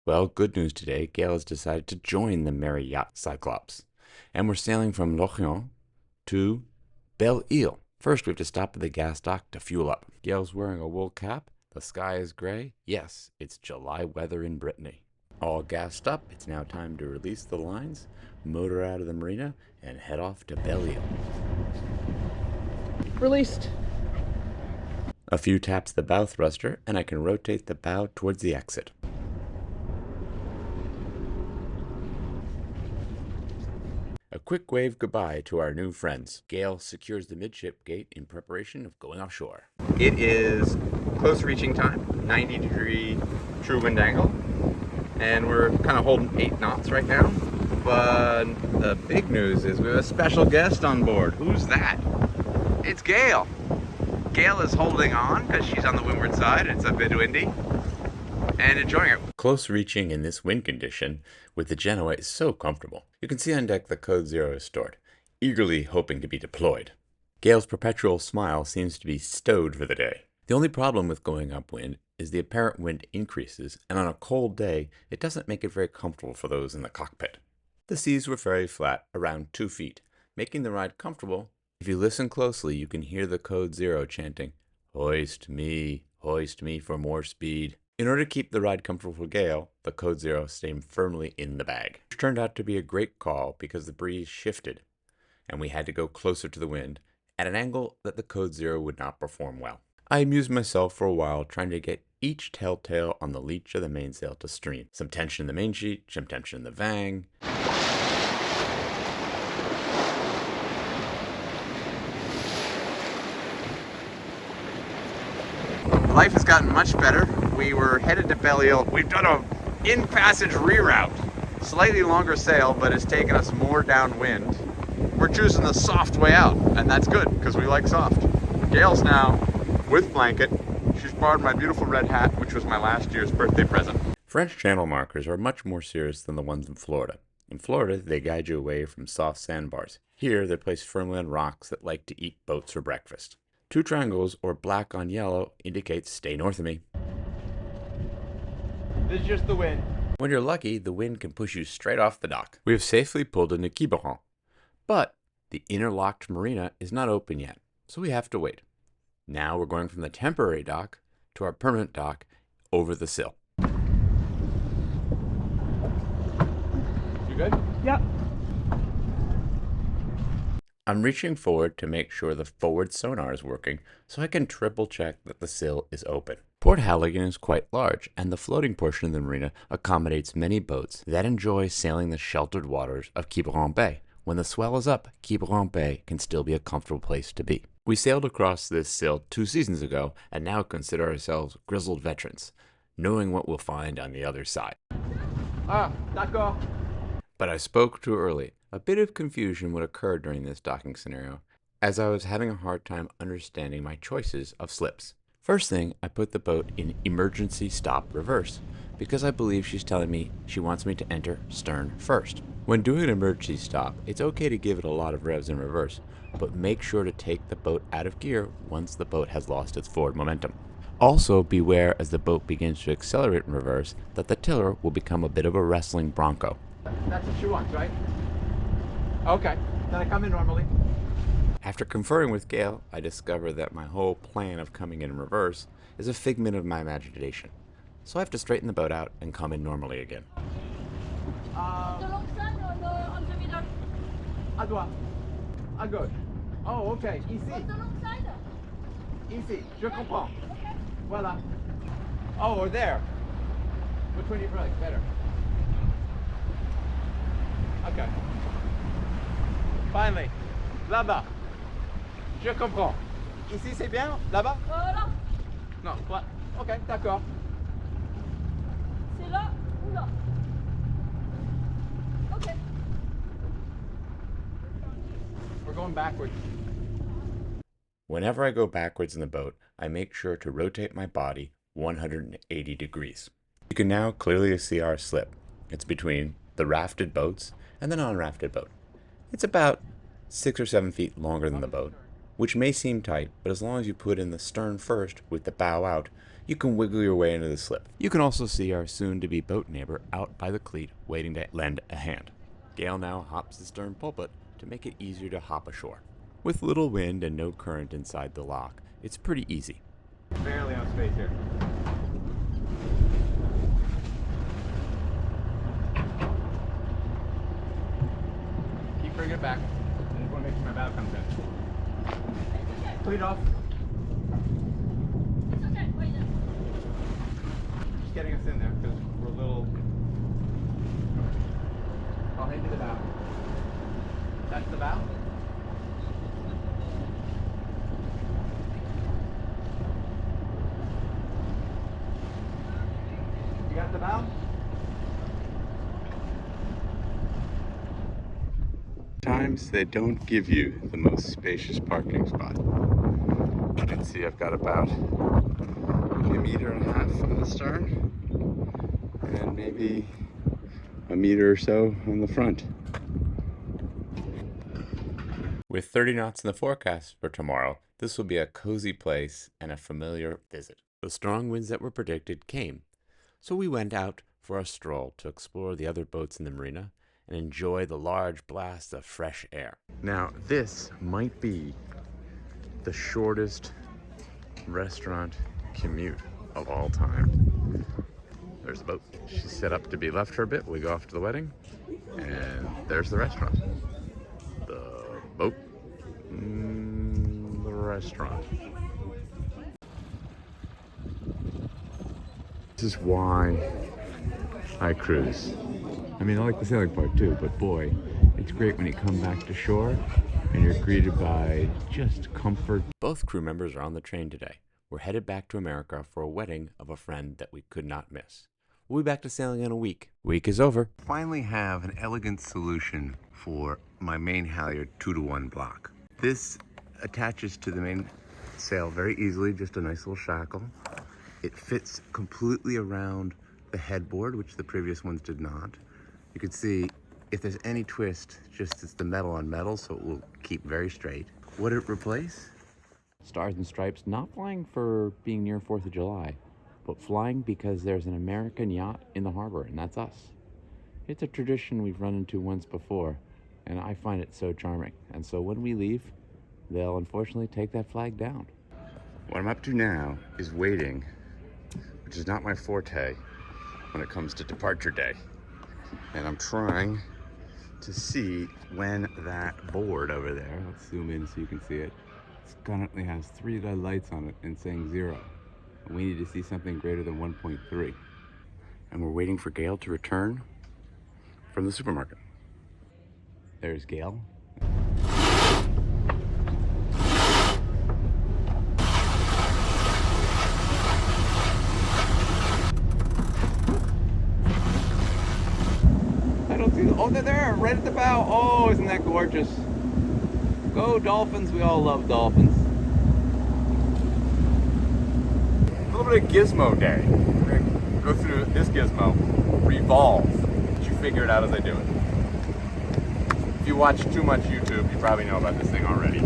Well, good news today. Gail has decided to join the merry yacht Cyclops. And we're sailing from Lorient to Belle Ile. First, we have to stop at the gas dock to fuel up. Gail's wearing a wool cap. The sky is gray. Yes, it's July weather in Brittany. All gassed up, it's now time to release the lines, motor out of the marina, and head off to Belle Ile. Released. A few taps the bow thruster, and I can rotate the bow towards the exit. A quick wave goodbye to our new friends. Gale secures the midship gate in preparation of going offshore. It is close reaching time, 90-degree true wind angle, and we're kind of holding 8 knots right now. But the big news is we have a special guest on board. Who's that? It's Gail. Gail is holding on because she's on the windward side. It's a bit windy and enjoying it. Close reaching in this wind condition with the Genoa is so comfortable. You can see on deck the code 0 is stored, eagerly hoping to be deployed. Gale's perpetual smile seems to be stowed for the day. The only problem with going upwind is the apparent wind increases, and on a cold day, it doesn't make it very comfortable for those in the cockpit. The seas were very flat, around 2 feet, making the ride comfortable. If you listen closely, you can hear the code 0 chanting, hoist me for more speed." In order to keep the ride comfortable for Gale, the code 0 stayed firmly in the bag. Which turned out to be a great call because the breeze shifted, and we had to go closer to the wind at an angle that the code 0 would not perform well. I amused myself for a while trying to get each telltale on the leech of the mainsail to stream. Some tension in the main sheet, some tension in the vang. Life has gotten much better. We were headed to Belle Ile. We've done a in-passage reroute. Slightly longer sail, but it's taken us more downwind. We're choosing the soft way out, and that's good because we like soft. Gail's now with blanket. She's borrowed my beautiful red hat, which was my last year's birthday present. French channel markers are much more serious than the ones in Florida. In Florida, they guide you away from soft sandbars. Here, they're placed firmly on rocks that like to eat boats for breakfast. 2 triangles or black on yellow indicates stay north of me. This is just the wind. When you're lucky, the wind can push you straight off the dock. We have safely pulled into Quiberon, but the interlocked marina is not open yet, so we have to wait. Now we're going from the temporary dock to our permanent dock over the sill. You good? Yep. I'm reaching forward to make sure the forward sonar is working so I can triple check that the sill is open. Port Halligan is quite large, and the floating portion of the marina accommodates many boats that enjoy sailing the sheltered waters of Quiberon Bay. When the swell is up, Quiberon Bay can still be a comfortable place to be. We sailed across this sill 2 seasons ago and now consider ourselves grizzled veterans, knowing what we'll find on the other side. Ah, d'accord. But I spoke too early. A bit of confusion would occur during this docking scenario, as I was having a hard time understanding my choices of slips. First thing, I put the boat in emergency stop reverse, because I believe she's telling me she wants me to enter stern first. When doing an emergency stop, it's okay to give it a lot of revs in reverse, but make sure to take the boat out of gear once the boat has lost its forward momentum. Also, beware as the boat begins to accelerate in reverse that the tiller will become a bit of a wrestling bronco. That's what she wants, right? Okay. Can I come in normally? After conferring with Gale, I discover that my whole plan of coming in reverse is a figment of my imagination. So I have to straighten the boat out and come in normally again. À droite. À gauche. Oh, okay. Ici. Ici. Je comprends. Voilà. Oh, or there. Which one do you like better? Okay. Finally. Là-bas. Je comprends. Ici, c'est bien? Là-bas? Là, Non, ouais. Ok, d'accord. c'est là ou là. Ok. We're going backwards. Whenever I go backwards in the boat, I make sure to rotate my body 180 degrees. You can now clearly see our slip. It's between the rafted boats and the non-rafted boat. It's about 6 or 7 feet longer than the boat, which may seem tight, but as long as you put in the stern first with the bow out, you can wiggle your way into the slip. You can also see our soon-to-be boat neighbor out by the cleat waiting to lend a hand. Gail now hops the stern pulpit to make it easier to hop ashore. With little wind and no current inside the lock, it's pretty easy. Barely on space here. Keep bringing it back. I just want to make sure my bow comes in. Cleat off. It's okay, wait there. Just getting us in there because we're a little. I'll head to the bow. That's the bow? You got the bow? Sometimes they don't give you the most spacious parking spot. You can see I've got about maybe a meter and a half on the stern and maybe a meter or so on the front. With 30 knots in the forecast for tomorrow, this will be a cozy place and a familiar visit. The strong winds that were predicted came, so we went out for a stroll to explore the other boats in the marina and enjoy the large blast of fresh air. Now, this might be the shortest restaurant commute of all time. There's the boat. She's set up to be left for a bit. We go off to the wedding, and there's the restaurant. The boat, the restaurant. This is why I cruise. I mean, I like the sailing part too, but boy, it's great when you come back to shore and you're greeted by just comfort. Both crew members are on the train today. We're headed back to America for a wedding of a friend that we could not miss. We'll be back to sailing in a week. Week is over. Finally have an elegant solution for my main halyard 2-to-1 block. This attaches to the main sail very easily, just a nice little shackle. It fits completely around the headboard, which the previous ones did not. You can see if there's any twist, just it's the metal on metal, so it will keep very straight. What did it replace? Stars and Stripes, not flying for being near 4th of July, but flying because there's an American yacht in the harbor, and that's us. It's a tradition we've run into once before, and I find it so charming. And so when we leave, they'll unfortunately take that flag down. What I'm up to now is waiting, which is not my forte when it comes to departure day. And I'm trying to see when that board over there, let's zoom in so you can see it, it currently has 3 red lights on it and saying 0. And we need to see something greater than 1.3. And we're waiting for Gail to return from the supermarket. There's Gail. Oh, they're there, right at the bow. Oh, isn't that gorgeous? Go Dolphins, we all love dolphins. A little bit of Gizmo day. We're gonna go through this Gizmo, Revolve. Did you figure it out as I do it? If you watch too much YouTube, you probably know about this thing already.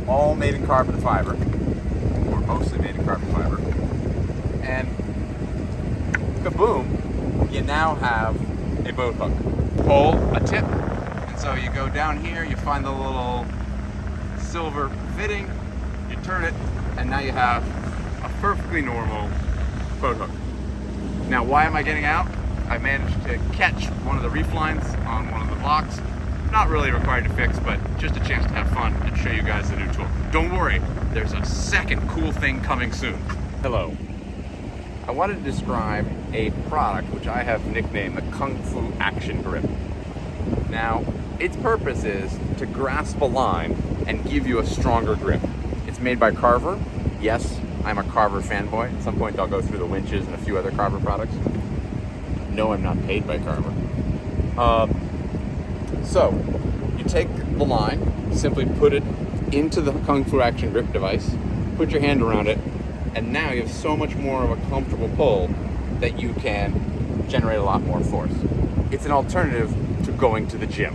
All made in carbon fiber, or mostly made in carbon fiber. And kaboom! You now have a boat hook. Pull a tip, and so you go down here, you find the little silver fitting, you turn it, and now you have a perfectly normal boat hook. Now, why am I getting out? I managed to catch one of the reef lines on one of the blocks. Not really required to fix, but just a chance to have fun and show you guys the new tool. Don't worry, there's a second cool thing coming soon. Hello. I wanted to describe a product which I have nicknamed the Kung Fu Action Grip. Now, its purpose is to grasp a line and give you a stronger grip. It's made by Karver. Yes, I'm a Karver fanboy. At some point I'll go through the winches and a few other Karver products. No, I'm not paid by Karver. So, you take the line, simply put it into the Kung Fu Action Grip device, put your hand around it, and now you have so much more of a comfortable pull that you can generate a lot more force. It's an alternative to going to the gym.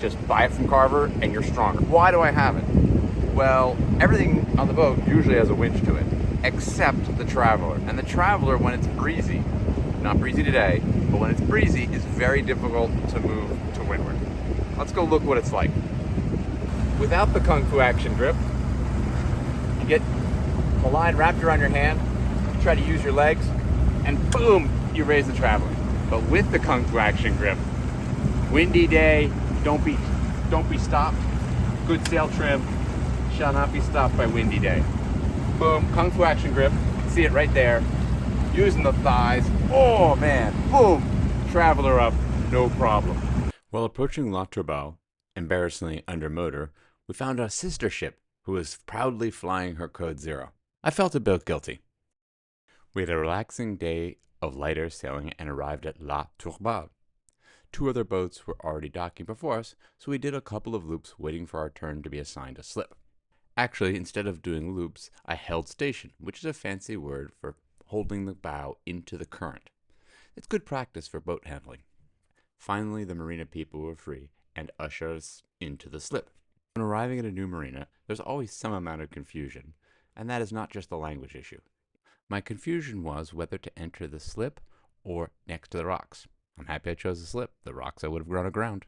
Just buy it from Karver and you're stronger. Why do I have it? Well, everything on the boat usually has a winch to it, except the Traveler. And the Traveler, when it's breezy, not breezy today, but when it's breezy, is very difficult to move to windward. Let's go look what it's like. Without the Kung Fu action grip, you get the line wrapped around your hand, you try to use your legs, and boom, you raise the Traveler. But with the Kung Fu action grip, windy day, don't be stopped. Good sail trim, shall not be stopped by windy day. Boom, Kung Fu action grip, see it right there. Using the thighs, oh man, boom, Traveler up, no problem. While approaching La Tourbeau, embarrassingly under motor, we found a sister ship who was proudly flying her Code Zero. I felt a bit guilty. We had a relaxing day of lighter sailing and arrived at La Tourbeau. 2 other boats were already docking before us, so we did a couple of loops waiting for our turn to be assigned a slip. Actually, instead of doing loops, I held station, which is a fancy word for holding the bow into the current. It's good practice for boat handling. Finally, the marina people were free and ushered us into the slip. When arriving at a new marina, there's always some amount of confusion, and that is not just a language issue. My confusion was whether to enter the slip or next to the rocks. I'm happy I chose the slip. The rocks I would have run aground.